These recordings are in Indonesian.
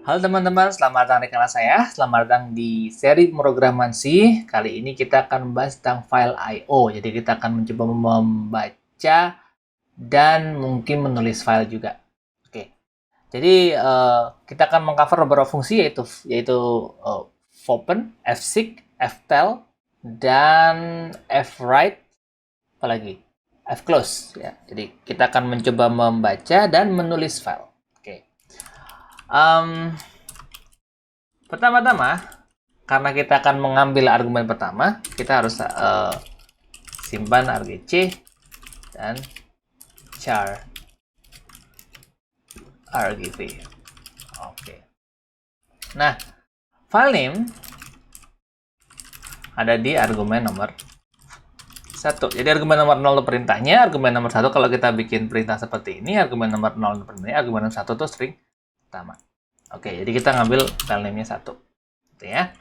Halo teman-teman, selamat datang di kanal saya. Selamat datang di seri pemrograman C. Kali ini kita akan membahas tentang file I/O. Jadi kita akan mencoba membaca dan mungkin menulis file juga. Oke. Jadi kita akan mengcover beberapa fungsi yaitu fopen, fseek, ftel, dan fwrite, apalagi fclose ya. Jadi kita akan mencoba membaca dan menulis file. Oke. Pertama-tama, karena kita akan mengambil argumen pertama, kita harus simpan argc dan char rgv. Oke. Nah, file name ada di argumen nomor 1. Jadi argumen nomor 0 itu perintahnya, argumen nomor 1 kalau kita bikin perintah seperti ini, argumen nomor 0 itu perintahnya, argumen nomor 1 itu string pertama. Oke, jadi kita ngambil file name-nya 1. Gitu ya.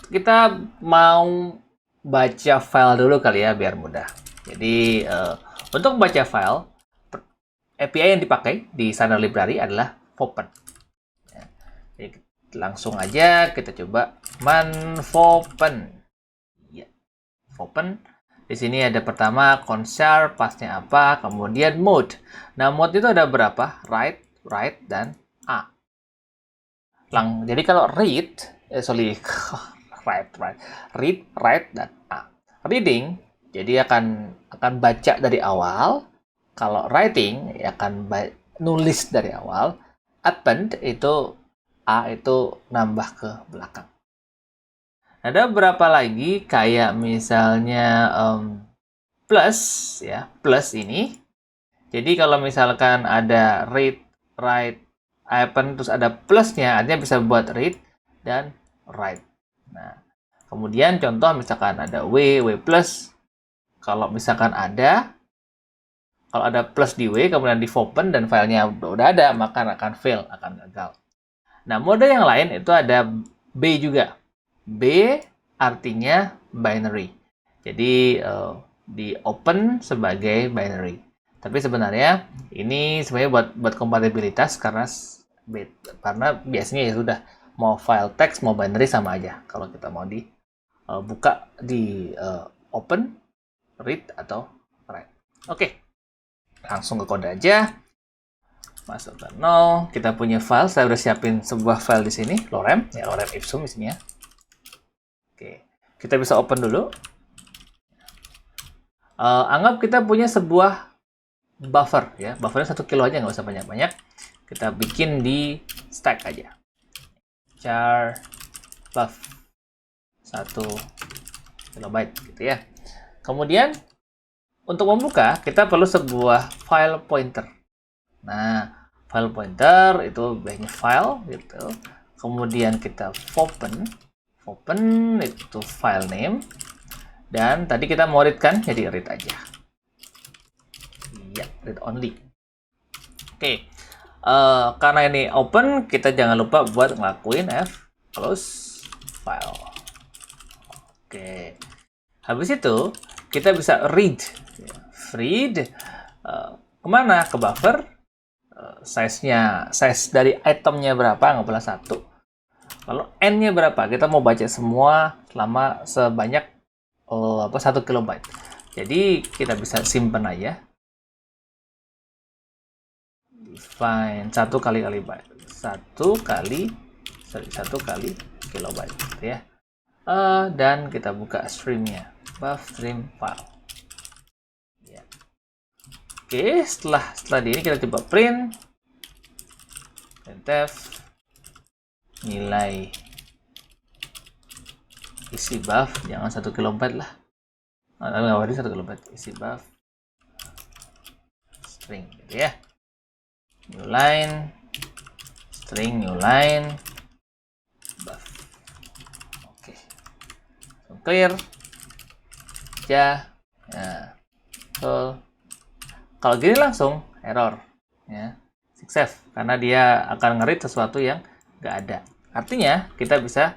Kita mau baca file dulu kali ya biar mudah. Jadi untuk baca file, API yang dipakai di standard library adalah fopen. Ya. Jadi langsung aja kita coba manfopen. Ya. Fopen. Di sini ada pertama conchar, pasnya apa, kemudian mode. Nah, mode itu ada berapa? Write, dan A. Jadi kalau read, write, dan A. Reading, jadi akan baca dari awal. Kalau writing, akan nulis dari awal. Append itu A itu nambah ke belakang. Ada beberapa lagi kayak misalnya plus ya, plus ini. Jadi kalau misalkan ada read, write, append terus ada plusnya, artinya bisa buat read dan write. Nah, kemudian contoh misalkan ada w plus. Kalau misalkan kalau ada plus di w kemudian di fopen dan filenya udah ada, maka akan fail, akan gagal. Nah, mode yang lain itu ada b juga. B artinya binary. Jadi di open sebagai binary. Tapi sebenarnya ini sebenarnya buat kompatibilitas karena biasanya ya sudah mau file teks mau binary sama aja kalau kita mau buka di open, read atau write. Oke. Langsung ke kode aja. Masuk ke 0, kita punya file, saya udah siapin sebuah file di sini, lorem ipsum di sini ya. Oke. Kita bisa open dulu. Anggap kita punya sebuah buffer ya, buffernya 1 kilo aja, nggak usah banyak-banyak. Kita bikin di stack aja, char buff 1 kilobyte gitu ya. Kemudian untuk membuka kita perlu sebuah file pointer. Nah, file pointer itu banyak file gitu. Kemudian kita fopen itu file name. Dan tadi kita mau read kan, jadi read aja. Ya, read only. Oke. Karena ini open, kita jangan lupa buat ngelakuin close file. Oke. Habis itu, kita bisa read. Kemana? Ke buffer. Size dari itemnya berapa? Nggak boleh 1. Kalau n-nya berapa? Kita mau baca semua selama sebanyak 1 kilobyte. Jadi kita bisa simpan aja. Define 1 kali byte. 1 kali kilobyte gitu ya. Dan kita buka streamnya. Buff stream file. Ya. Oke, setelah ini kita coba print. Printf nilai isi buff, jangan 1 kilobyte lah. Nggak ada 1 kilobyte isi buff string gitu ya. New line string new line buff. Oke. Clear aja. Nah, kalau gini langsung error ya. Success karena dia akan nge-read sesuatu yang nggak ada. Artinya kita bisa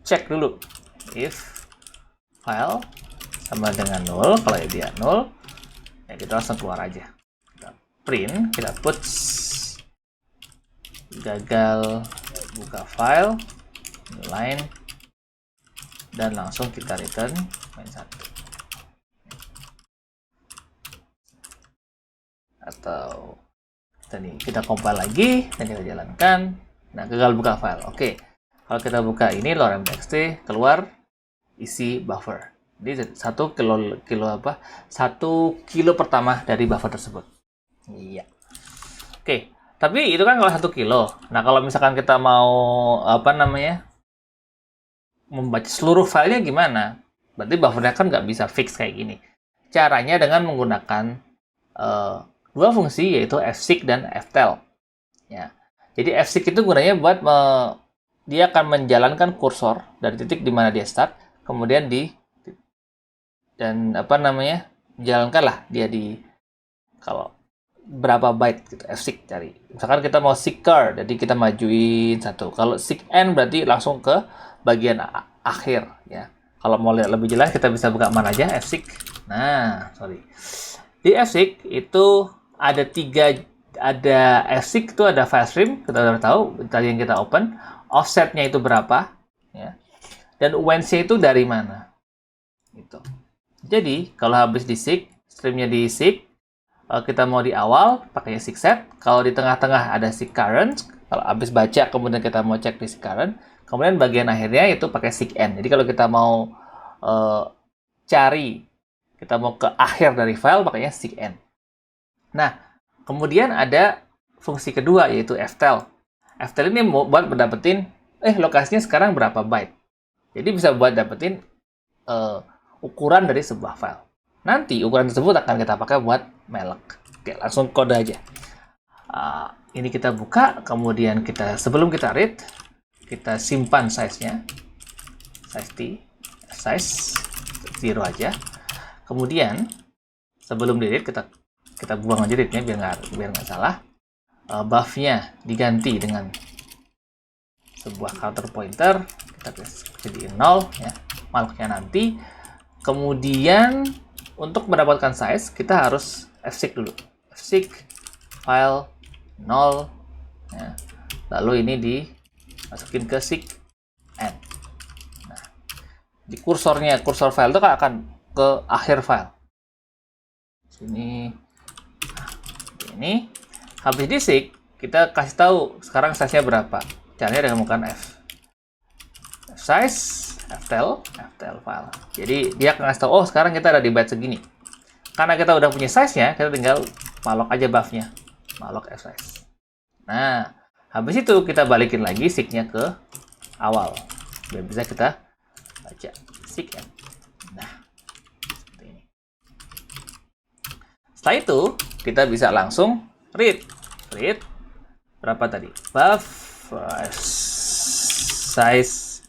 cek dulu if file sama dengan 0. Kalau dia 0 ya kita langsung keluar aja. print, kita puts gagal buka file, new line, dan langsung kita return line 1. Atau kita compile lagi dan kita jalankan. Nah, gagal buka file. Oke. Kalau kita buka ini lorem.txt, keluar isi buffer. Jadi 1 kilo pertama dari buffer tersebut. Iya. Oke. Tapi itu kan kalau 1 kilo. Nah, kalau misalkan kita mau membaca seluruh filenya gimana? Berarti buffernya kan nggak bisa fix kayak gini. Caranya dengan menggunakan dua fungsi, yaitu fseek dan ftel. Ya. Jadi fseek itu gunanya buat dia akan menjalankan kursor dari titik di mana dia start, kemudian jalankanlah dia di kalau berapa byte gitu. Fseek cari. Misalkan kita mau seek car, jadi kita majuin 1. Kalau seek n berarti langsung ke bagian akhir ya. Kalau mau lihat lebih jelas kita bisa buka mana aja fseek. Nah, di fseek itu ada fseek itu ada file stream, kita udah tahu tadi yang kita open, offsetnya itu berapa ya, dan UNC itu dari mana gitu. Jadi kalau habis di seek, streamnya di seek, kita mau di awal pakainya seek set, kalau di tengah-tengah ada seek current, kalau habis baca kemudian kita mau cek di seek current, kemudian bagian akhirnya itu pakai seek n. Jadi kalau kita mau kita mau ke akhir dari file pakainya seek n. Nah, kemudian ada fungsi kedua yaitu ftel. Ftel ini buat mendapetin lokasinya sekarang berapa byte. Jadi bisa buat dapetin ukuran dari sebuah file. Nanti ukuran tersebut akan kita pakai buat malloc. Oke, langsung kode aja. Ini kita buka, kemudian sebelum kita read, kita simpan size-nya. Size 0 aja. Kemudian sebelum di read kita buang aja read-nya biar nggak salah. Buff-nya diganti dengan sebuah counter pointer, kita jadiin 0 ya, malloc-nya nanti. Kemudian untuk mendapatkan size kita harus fseek dulu, fseek file 0 ya. Lalu ini dimasukin ke seek n. Nah, di kursor file itu akan ke akhir file sini. Ini habis di seek, kita kasih tahu sekarang size-nya berapa. Caranya dengan menggunakan size, ftel file. Jadi dia akan kasih tahu, sekarang kita ada di byte segini. Karena kita udah punya size-nya, kita tinggal malloc aja buff-nya. Malloc fsize. Nah, habis itu kita balikin lagi seek-nya ke awal. Biar bisa kita baca seek n. Nah, seperti ini. Setelah itu, kita bisa langsung read berapa tadi? Buff size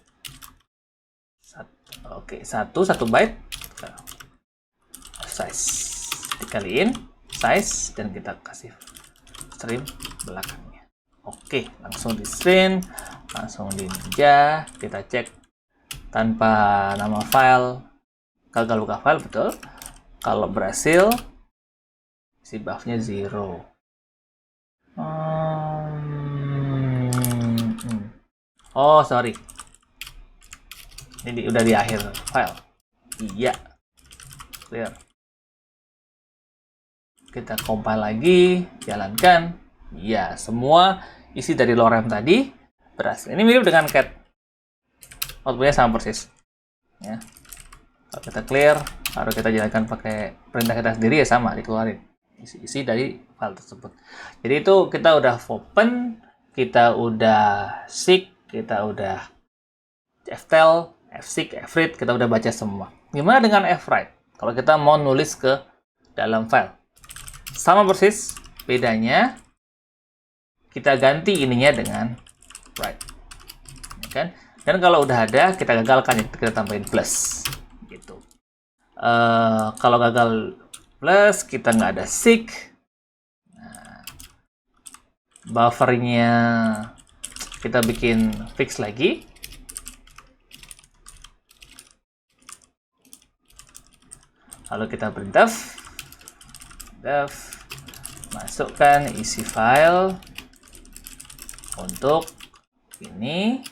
1 byte size dikaliin size dan kita kasih stream belakangnya. Oke, langsung di stream, langsung di ninja, kita cek tanpa nama file, gagal buka file, betul. Kalau berhasil si buff-nya 0. Oh, sorry. Ini udah di akhir file. Iya. Clear. Kita compile lagi, jalankan. Iya, semua isi dari lorem tadi berhasil. Ini mirip dengan cat. Outputnya sama persis. Ya. Kalau kita clear, baru kita jalankan pakai perintah kita sendiri ya sama, dikeluarin isi dari file tersebut. Jadi itu kita udah open, kita udah seek, kita udah ftel, fseek, fread, kita udah baca semua. Gimana dengan fwrite? Kalau kita mau nulis ke dalam file, sama persis, bedanya kita ganti ininya dengan write, ya kan? Dan kalau udah ada, kita gagalkan, kita tambahin plus, gitu. Kalau gagal plus, kita nggak ada seek. Nah, buffernya kita bikin fix lagi. Lalu kita printf, masukkan isi file untuk ini,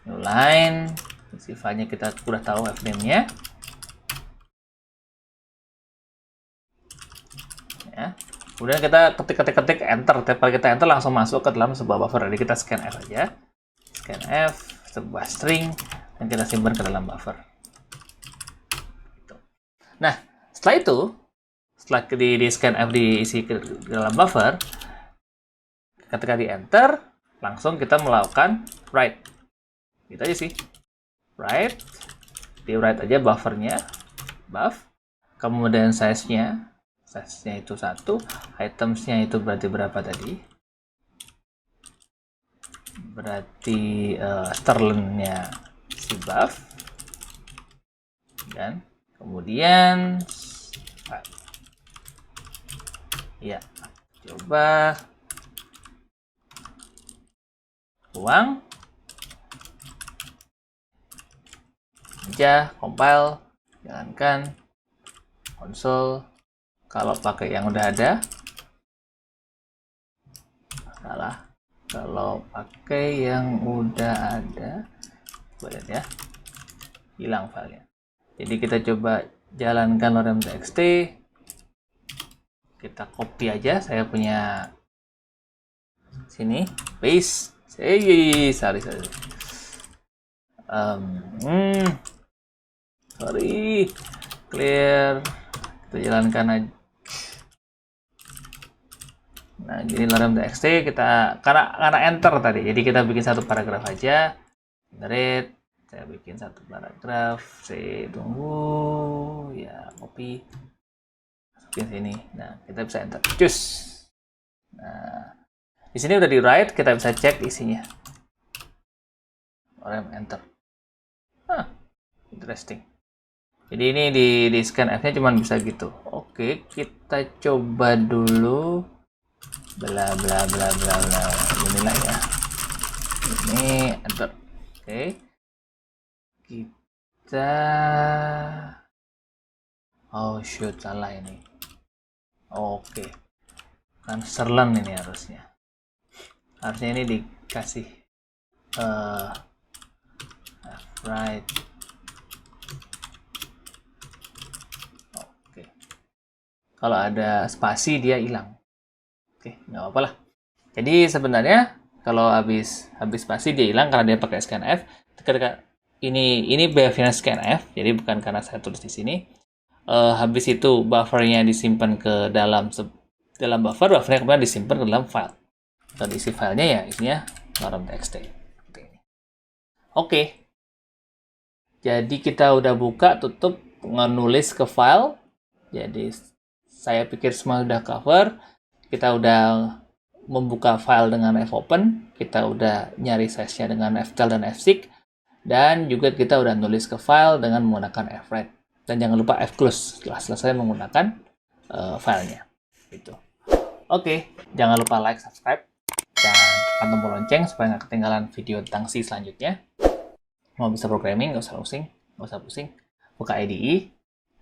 new line, isi filenya kita udah tahu fname-nya. Ya. Kemudian kita ketik enter, tapi kita enter langsung masuk ke dalam sebuah buffer. Jadi kita scanf aja, scanf sebuah string dan kita simpan ke dalam buffer. Nah, setelah itu, setelah di scanf diisi ke dalam buffer, ketika di enter, langsung kita melakukan write. Gitu aja sih. Write, di write aja buffernya, buff, kemudian size-nya itu 1, itemsnya itu berarti berapa tadi? Berarti sterlingnya si buff, dan kemudian ya, coba uang aja, compile, jangankan console. Kalau pakai yang udah ada, salah. Kalau pakai yang udah ada, lihat ya, hilang filenya. Jadi kita coba jalankan lorem.txt, kita copy aja. Saya punya sini, paste. Sorry. Sorry, clear. Kita jalankan aja. Nah, jadi lorem.txt kita karena enter tadi, jadi kita bikin satu paragraf aja. Generate, saya bikin satu paragraf, saya tunggu ya, copy, masukin sini. Nah, kita bisa enter, cus. Nah, di sini udah di write, kita bisa cek isinya. Lorem enter. Interesting. Jadi ini di scanf-nya cuma bisa gitu. Oke, kita coba dulu. Bla bla bla bla bla. Inilah ya. Ini enter. Oke. Kita shoot, salah ini. Oke. Kan Sterling ini harusnya. Harusnya ini dikasih right. Oke. Kalau ada spasi dia hilang. Oke, nggak apa-apa lah. Jadi sebenarnya kalau habis spasi dia hilang karena dia pakai scanf. Ketika ini behavior scanf, jadi bukan karena saya tulis di sini. Habis itu buffernya disimpan ke dalam buffernya kemudian disimpan ke dalam file. Dan isi filenya ya isinya lorem.txt. Oke. Jadi kita udah buka, tutup, menulis ke file. Jadi saya pikir semua udah cover. Kita udah membuka file dengan fopen, kita udah nyari size-nya dengan ftel dan fseek, dan juga kita udah nulis ke file dengan menggunakan fwrite. Dan jangan lupa fclose setelah selesai menggunakan filenya. Gitu. Oke, jangan lupa like, subscribe, dan tekan tombol lonceng supaya nggak ketinggalan video tentang C selanjutnya. Mau bisa programming, nggak usah pusing. Buka IDE,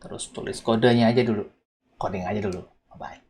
terus tulis kodenya aja dulu, coding aja dulu. Bye-bye.